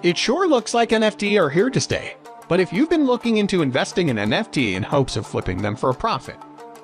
It sure looks like NFT are here to stay. But if you've been looking into investing in NFT in hopes of flipping them for a profit,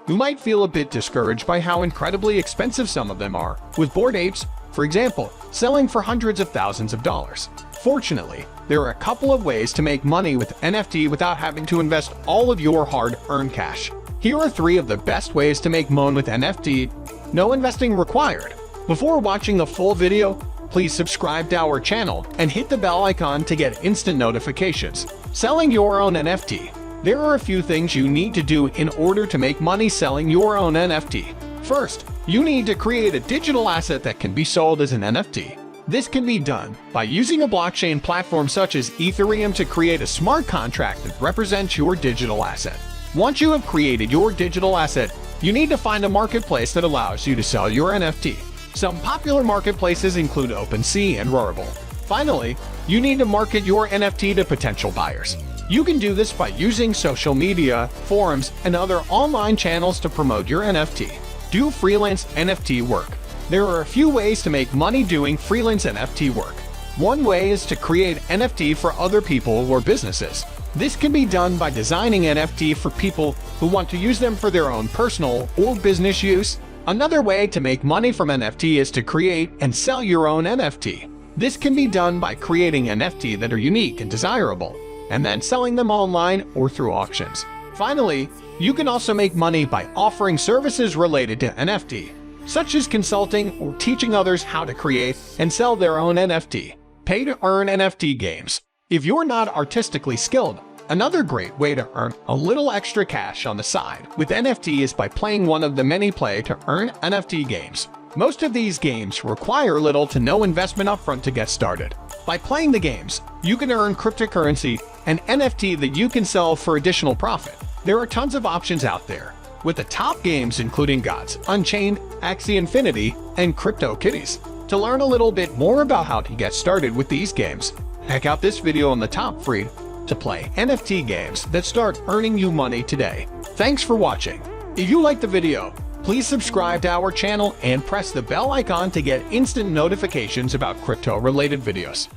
you might feel a bit discouraged by how incredibly expensive some of them are, with Bored Apes, for example, selling for hundreds of thousands of dollars. Fortunately, there are a couple of ways to make money with NFT without having to invest all of your hard-earned cash. Here are 3 of the best ways to make Mone with NFT. No investing required. Before watching the full video, please subscribe to our channel and hit the bell icon to get instant notifications. Selling your own NFT. There are a few things you need to do in order to make money selling your own NFT. First, you need to create a digital asset that can be sold as an NFT. This can be done by using a blockchain platform such as Ethereum to create a smart contract that represents your digital asset. Once you have created your digital asset, you need to find a marketplace that allows you to sell your NFT. Some popular marketplaces include OpenSea and Rarible. Finally, you need to market your NFT to potential buyers. You can do this by using social media, forums, and other online channels to promote your NFT. Do freelance NFT work. There are a few ways to make money doing freelance NFT work. One way is to create NFT for other people or businesses. This can be done by designing NFT for people who want to use them for their own personal or business use. Another way to make money from NFT is to create and sell your own NFT. This can be done by creating NFT that are unique and desirable, and then selling them online or through auctions. Finally, you can also make money by offering services related to NFT, such as consulting or teaching others how to create and sell their own NFT. Pay to earn NFT games. If you're not artistically skilled, another great way to earn a little extra cash on the side with NFT is by playing one of the many play-to-earn NFT games. Most of these games require little to no investment upfront to get started. By playing the games, you can earn cryptocurrency and NFT that you can sell for additional profit. There are tons of options out there, with the top games including Gods, Unchained, Axie Infinity, and CryptoKitties. To learn a little bit more about how to get started with these games, check out this video on the top free to play NFT games that start earning you money today. Thanks for watching. If you liked the video, please subscribe to our channel and press the bell icon to get instant notifications about crypto-related videos.